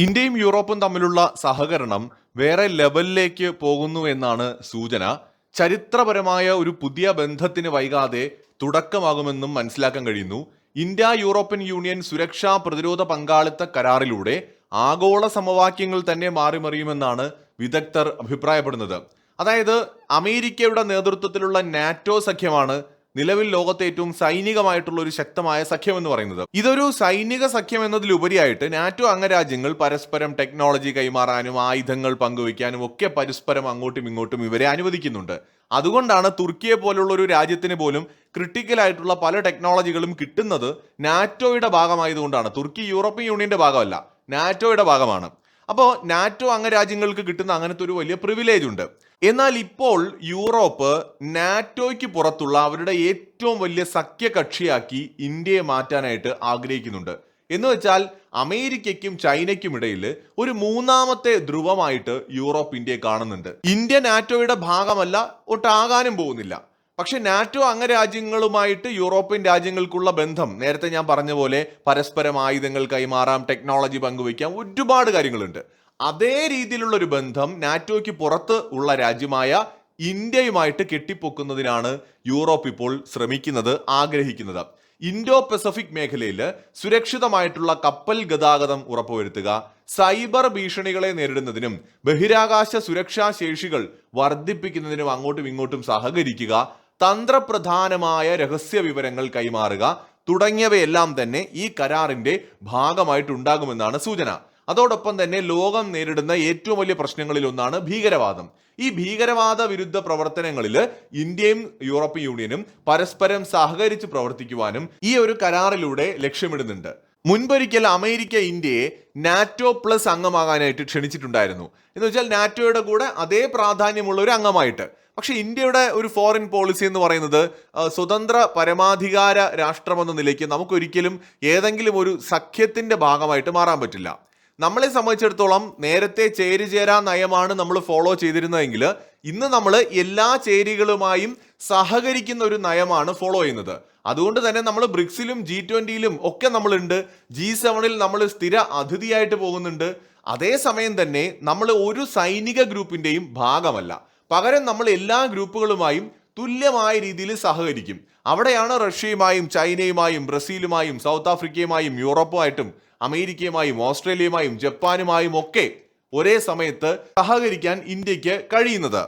ഇന്ത്യയും യൂറോപ്പും തമ്മിലുള്ള സഹകരണം വേറെ ലെവലിലേക്ക് പോകുന്നു എന്നാണ് സൂചന. ചരിത്രപരമായ ഒരു പുതിയ ബന്ധത്തിന് വൈകാതെ തുടക്കമാകുമെന്നും മനസ്സിലാക്കാൻ കഴിയുന്നു. ഇന്ത്യ യൂറോപ്യൻ യൂണിയൻ സുരക്ഷാ പ്രതിരോധ പങ്കാളിത്ത കരാറിലൂടെ ആഗോള സമവാക്യങ്ങൾ തന്നെ മാറിമറിയുമെന്നാണ് വിദഗ്ധർ അഭിപ്രായപ്പെടുന്നത്. അതായത് അമേരിക്കയുടെ നേതൃത്വത്തിലുള്ള നാറ്റോ സഖ്യമാണ് നിലവിൽ ലോകത്തെ ഏറ്റവും സൈനികമായിട്ടുള്ള ഒരു ശക്തമായ സഖ്യം എന്ന് പറയുന്നത്. ഇതൊരു സൈനിക സഖ്യം എന്നതിലുപരിയായിട്ട് നാറ്റോ അംഗരാജ്യങ്ങൾ പരസ്പരം ടെക്നോളജി കൈമാറാനും ആയുധങ്ങൾ പങ്കുവയ്ക്കാനും ഒക്കെ പരസ്പരം അങ്ങോട്ടും ഇങ്ങോട്ടും ഇവരെ അനുവദിക്കുന്നുണ്ട്. അതുകൊണ്ടാണ് തുർക്കിയെ പോലുള്ള ഒരു രാജ്യത്തിന് പോലും ക്രിട്ടിക്കൽ ആയിട്ടുള്ള പല ടെക്നോളജികളും കിട്ടുന്നത് നാറ്റോയുടെ ഭാഗമായതുകൊണ്ടാണ്. തുർക്കി യൂറോപ്യൻ യൂണിയന്റെ ഭാഗമല്ല, നാറ്റോയുടെ ഭാഗമാണ്. അപ്പോൾ നാറ്റോ അംഗരാജ്യങ്ങൾക്ക് കിട്ടുന്ന അങ്ങനത്തെ ഒരു വലിയ പ്രിവിലേജ് ഉണ്ട്. എന്നാൽ ഇപ്പോൾ യൂറോപ്പ് നാറ്റോയ്ക്ക് പുറത്തുള്ള അവരുടെ ഏറ്റവും വലിയ സഖ്യകക്ഷിയാക്കി ഇന്ത്യയെ മാറ്റാനായിട്ട് ആഗ്രഹിക്കുന്നുണ്ട്. എന്ന് വെച്ചാൽ അമേരിക്കയ്ക്കും ചൈനയ്ക്കും ഇടയിൽ ഒരു മൂന്നാമത്തെ ധ്രുവമായിട്ട് യൂറോപ്പ് ഇന്ത്യയെ കാണുന്നുണ്ട്. ഇന്ത്യ നാറ്റോയുടെ ഭാഗമല്ല, ഒട്ടാകാനും പോകുന്നില്ല. പക്ഷെ നാറ്റോ അംഗരാജ്യങ്ങളുമായിട്ട് യൂറോപ്യൻ രാജ്യങ്ങൾക്കുള്ള ബന്ധം നേരത്തെ ഞാൻ പറഞ്ഞ പോലെ പരസ്പരം ആയുധങ്ങൾ കൈമാറാം, ടെക്നോളജി പങ്കുവയ്ക്കാം, ഒരുപാട് കാര്യങ്ങളുണ്ട്. അതേ രീതിയിലുള്ള ഒരു ബന്ധം നാറ്റോയ്ക്ക് പുറത്ത് ഉള്ള രാജ്യമായ ഇന്ത്യയുമായിട്ട് കെട്ടിപ്പൊക്കുന്നതിനാണ് യൂറോപ്പ് ഇപ്പോൾ ശ്രമിക്കുന്നത്, ആഗ്രഹിക്കുന്നത്. ഇൻഡോ പസഫിക് മേഖലയിൽ സുരക്ഷിതമായിട്ടുള്ള കപ്പൽ ഗതാഗതം ഉറപ്പുവരുത്തുക, സൈബർ ഭീഷണികളെ നേരിടുന്നതിനും ബഹിരാകാശ സുരക്ഷാ ശേഷികൾ വർദ്ധിപ്പിക്കുന്നതിനും അങ്ങോട്ടും ഇങ്ങോട്ടും സഹകരിക്കുക, തന്ത്രപ്രധാനമായ രഹസ്യ വിവരങ്ങൾ കൈമാറുക തുടങ്ങിയവയെല്ലാം തന്നെ ഈ കരാറിന്റെ ഭാഗമായിട്ടുണ്ടാകുമെന്നാണ് സൂചന. അതോടൊപ്പം തന്നെ ലോകം നേരിടുന്ന ഏറ്റവും വലിയ പ്രശ്നങ്ങളിൽ ഒന്നാണ് ഭീകരവാദം. ഈ ഭീകരവാദ വിരുദ്ധ പ്രവർത്തനങ്ങളിൽ ഇന്ത്യയും യൂറോപ്യൻ യൂണിയനും പരസ്പരം സഹകരിച്ച് പ്രവർത്തിക്കുവാനും ഈ ഒരു കരാറിലൂടെ ലക്ഷ്യമിടുന്നുണ്ട്. മുൻപൊരിക്കൽ അമേരിക്ക ഇന്ത്യയെ നാറ്റോ പ്ലസ് അംഗമാകാനായിട്ട് ക്ഷണിച്ചിട്ടുണ്ടായിരുന്നു. എന്ന് വെച്ചാൽ നാറ്റോയുടെ കൂടെ അതേ പ്രാധാന്യമുള്ള ഒരു അംഗമായിട്ട്. പക്ഷെ ഇന്ത്യയുടെ ഒരു ഫോറിൻ പോളിസി എന്ന് പറയുന്നത് സ്വതന്ത്ര പരമാധികാര രാഷ്ട്രമെന്ന നിലയ്ക്ക് നമുക്കൊരിക്കലും ഏതെങ്കിലും ഒരു സഖ്യത്തിന്റെ ഭാഗമായിട്ട് മാറാൻ പറ്റില്ല. നമ്മളെ സംബന്ധിച്ചിടത്തോളം നേരത്തെ ചേരിചേരാ നയമാണ് നമ്മൾ ഫോളോ ചെയ്തിരുന്നതെങ്കിൽ ഇന്ന് നമ്മൾ എല്ലാ ചേരികളുമായും സഹകരിക്കുന്ന ഒരു നയമാണ് ഫോളോ ചെയ്യുന്നത്. അതുകൊണ്ട് തന്നെ നമ്മൾ ബ്രിക്സിലും G20യിലും ഒക്കെ നമ്മളുണ്ട്. G7ൽ നമ്മൾ സ്ഥിര അതിഥിയായിട്ട് പോകുന്നുണ്ട്. അതേസമയം തന്നെ നമ്മൾ ഒരു സൈനിക ഗ്രൂപ്പിന്റെയും ഭാഗമല്ല. പകരം നമ്മൾ എല്ലാ ഗ്രൂപ്പുകളുമായും തുല്യമായ രീതിയിൽ സഹകരിക്കും. അവിടെയാണ് റഷ്യയുമായും ചൈനയുമായും ബ്രസീലുമായും സൗത്ത് ആഫ്രിക്കയുമായും യൂറോപ്പുമായിട്ടും അമേരിക്കയുമായും ഓസ്ട്രേലിയയുമായും ജപ്പാനുമായും ഒക്കെ ഒരേ സമയത്ത് സഹകരിക്കാൻ ഇന്ത്യക്ക് കഴിയുന്നത്.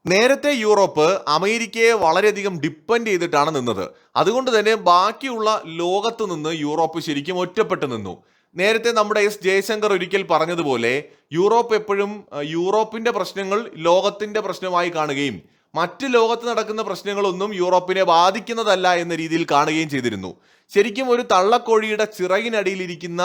നേരത്തെ യൂറോപ്പ് അമേരിക്കയെ വളരെയധികം ഡിപ്പെൻഡ് ചെയ്തിട്ടാണ് നിന്നത്. അതുകൊണ്ട് തന്നെ ബാക്കിയുള്ള ലോകത്ത് നിന്ന് യൂറോപ്പ് ശരിക്കും ഒറ്റപ്പെട്ടു നിന്നു. നേരത്തെ നമ്മുടെ ജയശങ്കർ ഒരിക്കൽ പറഞ്ഞതുപോലെ യൂറോപ്പ് എപ്പോഴും യൂറോപ്പിന്റെ പ്രശ്നങ്ങൾ ലോകത്തിന്റെ പ്രശ്നമായി കാണുകയും മറ്റ് ലോകത്ത് നടക്കുന്ന പ്രശ്നങ്ങളൊന്നും യൂറോപ്പിനെ ബാധിക്കുന്നതല്ല എന്ന രീതിയിൽ കാണുകയും ചെയ്തിരുന്നു. ശരിക്കും ഒരു തള്ളക്കോഴിയുടെ ചിറകിനടിയിലിരിക്കുന്ന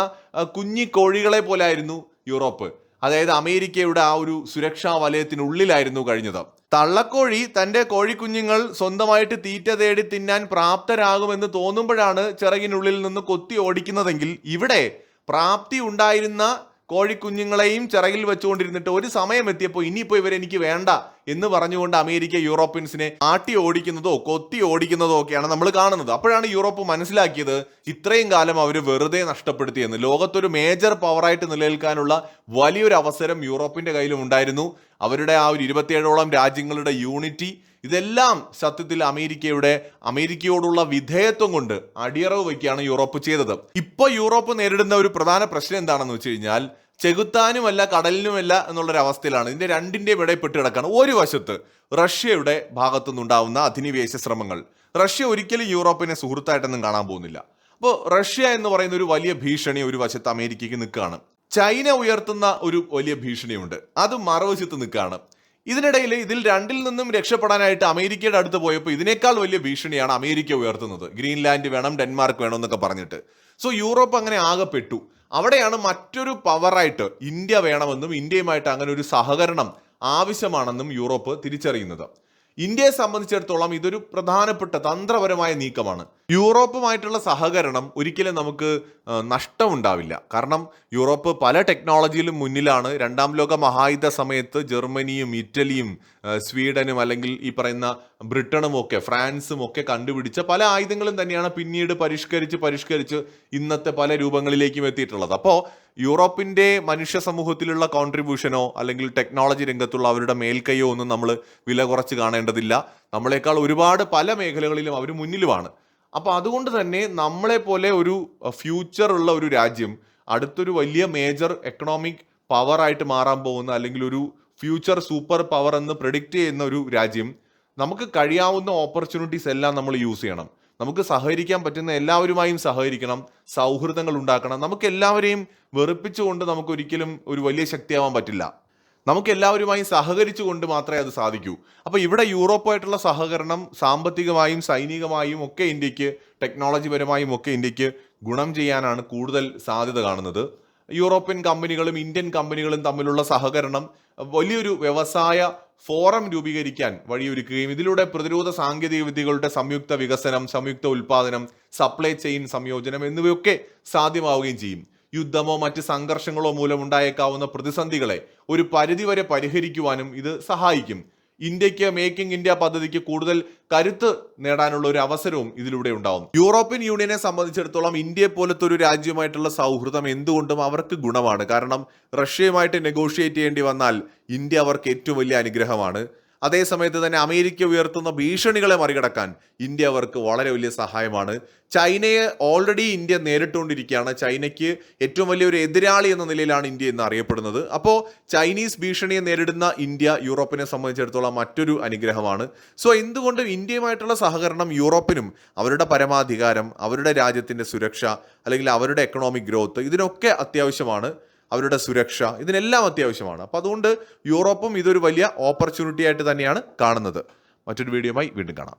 കുഞ്ഞിക്കോഴികളെ പോലായിരുന്നു യൂറോപ്പ്. അതായത് അമേരിക്കയുടെ ആ ഒരു സുരക്ഷാ വലയത്തിനുള്ളിലായിരുന്നു കഴിഞ്ഞത്. തള്ളക്കോഴി തന്റെ കോഴിക്കുഞ്ഞുങ്ങൾ സ്വന്തമായിട്ട് തീറ്റ തേടി തിന്നാൻ പ്രാപ്തരാകുമെന്ന് തോന്നുമ്പോഴാണ് ചിറകിനുള്ളിൽ നിന്ന് കൊത്തി ഓടിക്കുന്നതെങ്കിൽ ഇവിടെ പ്രാപ്തി ഉണ്ടായിരുന്ന കോഴിക്കുഞ്ഞുങ്ങളെയും ചിറകിൽ വെച്ചുകൊണ്ടിരുന്നിട്ട് ഒരു സമയം എത്തിയപ്പോൾ ഇനിയിപ്പോൾ ഇവരെനിക്ക് വേണ്ട എന്ന് പറഞ്ഞുകൊണ്ട് അമേരിക്ക യൂറോപ്യൻസിനെ ആട്ടി ഓടിക്കുന്നതോ കൊത്തി ഓടിക്കുന്നതോ ഒക്കെയാണ് നമ്മൾ കാണുന്നത്. അപ്പോഴാണ് യൂറോപ്പ് മനസ്സിലാക്കിയത് ഇത്രയും കാലം അവർ വെറുതെ നഷ്ടപ്പെടുത്തിയെന്ന്. ലോകത്തൊരു മേജർ പവറായിട്ട് നിലനിൽക്കാനുള്ള വലിയൊരു അവസരം യൂറോപ്പിന്റെ കയ്യിലും ഉണ്ടായിരുന്നു. അവരുടെ ആ ഒരു 27ഓളം രാജ്യങ്ങളുടെ യൂണിറ്റി, ഇതെല്ലാം സത്യത്തിൽ അമേരിക്കയോടുള്ള വിധേയത്വം കൊണ്ട് അടിയറവ് വയ്ക്കുകയാണ് യൂറോപ്പ് ചെയ്തത്. ഇപ്പൊ യൂറോപ്പ് നേരിടുന്ന ഒരു പ്രധാന പ്രശ്നം എന്താണെന്ന് വെച്ച് കഴിഞ്ഞാൽ ചെകുത്താനുമല്ല കടലിനുമല്ല എന്നുള്ളൊരു അവസ്ഥയിലാണ്. ഇതിന്റെ രണ്ടിന്റെയും ഇടയിൽ പെട്ട് കിടക്കാണ്. ഒരു വശത്ത് റഷ്യയുടെ ഭാഗത്തുനിന്നുണ്ടാവുന്ന അധിനിവേശ ശ്രമങ്ങൾ. റഷ്യ ഒരിക്കലും യൂറോപ്പിനെ സുഹൃത്തായിട്ടൊന്നും കാണാൻ പോകുന്നില്ല. അപ്പോൾ റഷ്യ എന്ന് പറയുന്ന ഒരു വലിയ ഭീഷണി ഒരു വശത്ത് അമേരിക്കയ്ക്ക് നിൽക്കുകയാണ്. ചൈന ഉയർത്തുന്ന ഒരു വലിയ ഭീഷണിയുണ്ട്, അത് മറുവശത്ത് നിൽക്കുകയാണ്. ഇതിൽ രണ്ടിൽ നിന്നും രക്ഷപ്പെടാനായിട്ട് അമേരിക്കയുടെ അടുത്ത് പോയപ്പോൾ ഇതിനേക്കാൾ വലിയ ഭീഷണിയാണ് അമേരിക്ക ഉയർത്തുന്നത്. ഗ്രീൻലാൻഡ് വേണം, ഡെൻമാർക്ക് വേണം എന്നൊക്കെ പറഞ്ഞിട്ട്. സോ യൂറോപ്പ് അങ്ങനെ ആകപ്പെട്ടു. അവിടെയാണ് മറ്റൊരു പവറായിട്ട് ഇന്ത്യ വേണമെന്നും ഇന്ത്യയുമായിട്ട് അങ്ങനെ ഒരു സഹകരണം ആവശ്യമാണെന്നും യൂറോപ്പ് തിരിച്ചറിയുന്നത്. ഇന്ത്യയെ സംബന്ധിച്ചിടത്തോളം ഇതൊരു പ്രധാനപ്പെട്ട തന്ത്രപരമായ നീക്കമാണ്. യൂറോപ്പുമായിട്ടുള്ള സഹകരണം ഒരിക്കലും നമുക്ക് നഷ്ടമുണ്ടാവില്ല. കാരണം യൂറോപ്പ് പല ടെക്നോളജിയിലും മുന്നിലാണ്. രണ്ടാം ലോക മഹായുദ്ധ സമയത്ത് ജർമ്മനിയും ഇറ്റലിയും സ്വീഡനും അല്ലെങ്കിൽ ഈ പറയുന്ന ബ്രിട്ടനും ഒക്കെ ഫ്രാൻസും ഒക്കെ കണ്ടുപിടിച്ച പല ആയുധങ്ങളും തന്നെയാണ് പിന്നീട് പരിഷ്കരിച്ച് ഇന്നത്തെ പല രൂപങ്ങളിലേക്കും എത്തിയിട്ടുള്ളത്. അപ്പോൾ യൂറോപ്പിന്റെ മനുഷ്യ സമൂഹത്തിലുള്ള കോൺട്രിബ്യൂഷനോ അല്ലെങ്കിൽ ടെക്നോളജി രംഗത്തുള്ള അവരുടെ മേൽക്കൈയോ ഒന്നും നമ്മൾ വില കുറച്ച് കാണേണ്ടതില്ല. നമ്മളെക്കാൾ ഒരുപാട് പല മേഖലകളിലും അവർ മുന്നിലുമാണ്. അപ്പോൾ അതുകൊണ്ട് തന്നെ നമ്മളെ പോലെ ഒരു ഫ്യൂച്ചർ ഉള്ള ഒരു രാജ്യം, അടുത്തൊരു വലിയ മേജർ എക്കണോമിക് പവർ ആയിട്ട് മാറാൻ പോകുന്ന അല്ലെങ്കിൽ ഒരു ഫ്യൂച്ചർ സൂപ്പർ പവർ എന്ന് പ്രെഡിക്റ്റ് ചെയ്യുന്ന ഒരു രാജ്യം, നമുക്ക് കഴിയാവുന്ന ഓപ്പർച്യൂണിറ്റീസ് എല്ലാം നമ്മൾ യൂസ് ചെയ്യണം. നമുക്ക് സഹകരിക്കാൻ പറ്റുന്ന എല്ലാവരുമായും സഹകരിക്കണം, സൗഹൃദങ്ങൾ ഉണ്ടാക്കണം. നമുക്ക് എല്ലാവരെയും വെറുപ്പിച്ചുകൊണ്ട് നമുക്ക് ഒരിക്കലും ഒരു വലിയ ശക്തിയാവാൻ പറ്റില്ല. നമുക്ക് എല്ലാവരുമായും സഹകരിച്ചുകൊണ്ട് മാത്രമേ അത് സാധിക്കൂ. അപ്പോൾ ഇവിടെ യൂറോപ്പായിട്ടുള്ള സഹകരണം സാമ്പത്തികമായും സൈനികമായും ഒക്കെ ഇന്ത്യക്ക്, ടെക്നോളജി പരമായും ഒക്കെ ഇന്ത്യക്ക് ഗുണം ചെയ്യാനാണ് കൂടുതൽ സാധ്യത കാണുന്നത്. യൂറോപ്യൻ കമ്പനികളും ഇന്ത്യൻ കമ്പനികളും തമ്മിലുള്ള സഹകരണം വലിയൊരു വ്യവസായ ഫോറം രൂപീകരിക്കാൻ വഴിയൊരുക്കുകയും ഇതിലൂടെ പ്രതിരോധ സാങ്കേതിക വിദ്യകളുടെ സംയുക്ത വികസനം, സംയുക്ത ഉൽപാദനം, സപ്ലൈ ചെയിൻ സംയോജനം എന്നിവയൊക്കെ സാധ്യമാവുകയും ചെയ്യും. യുദ്ധമോ മറ്റ് സംഘർഷങ്ങളോ മൂലം ഉണ്ടായേക്കാവുന്ന പ്രതിസന്ധികളെ ഒരു പരിധിവരെ പരിഹരിക്കുവാനും ഇത് സഹായിക്കും. ഇന്ത്യക്ക് മേക്കിംഗ് ഇന്ത്യ പദ്ധതിക്ക് കൂടുതൽ കരുത്ത് നേടാനുള്ള ഒരു അവസരവും ഇതിലൂടെ ഉണ്ടാവും. യൂറോപ്യൻ യൂണിയനെ സംബന്ധിച്ചിടത്തോളം ഇന്ത്യയെ പോലത്തെ ഒരു രാജ്യമായിട്ടുള്ള സൗഹൃദം എന്തുകൊണ്ടും അവർക്ക് ഗുണമാണ്. കാരണം റഷ്യയുമായിട്ട് നെഗോഷിയേറ്റ് ചെയ്യേണ്ടി വന്നാൽ ഇന്ത്യ അവർക്ക് ഏറ്റവും വലിയ അനുഗ്രഹമാണ്. അതേസമയത്ത് തന്നെ അമേരിക്ക ഉയർത്തുന്ന ഭീഷണികളെ മറികടക്കാൻ ഇന്ത്യ അവർക്ക് വളരെ വലിയ സഹായമാണ്. ചൈനയെ ഓൾറെഡി ഇന്ത്യ നേരിട്ടുകൊണ്ടിരിക്കുകയാണ്. ചൈനയ്ക്ക് ഏറ്റവും വലിയൊരു എതിരാളി എന്ന നിലയിലാണ് ഇന്ത്യ എന്ന് അറിയപ്പെടുന്നത്. അപ്പോൾ ചൈനീസ് ഭീഷണിയെ നേരിടുന്ന ഇന്ത്യ യൂറോപ്പിനെ സംബന്ധിച്ചിടത്തോളം മറ്റൊരു അനുഗ്രഹമാണ്. സോ എന്തുകൊണ്ടും ഇന്ത്യയുമായിട്ടുള്ള സഹകരണം യൂറോപ്പിനും അവരുടെ പരമാധികാരം, അവരുടെ രാജ്യത്തിൻ്റെ സുരക്ഷ അല്ലെങ്കിൽ അവരുടെ എക്കണോമിക് ഗ്രോത്ത് ഇതിനൊക്കെ അത്യാവശ്യമാണ്. അവരുടെ സുരക്ഷ ഇതിനെല്ലാം അത്യാവശ്യമാണ്. അപ്പോൾ അതുകൊണ്ട് യൂറോപ്പും ഇതൊരു വലിയ ഓപ്പർച്യൂണിറ്റി ആയിട്ട് തന്നെയാണ് കാണുന്നത്. മറ്റൊരു വീഡിയോയുമായി വീണ്ടും കാണാം.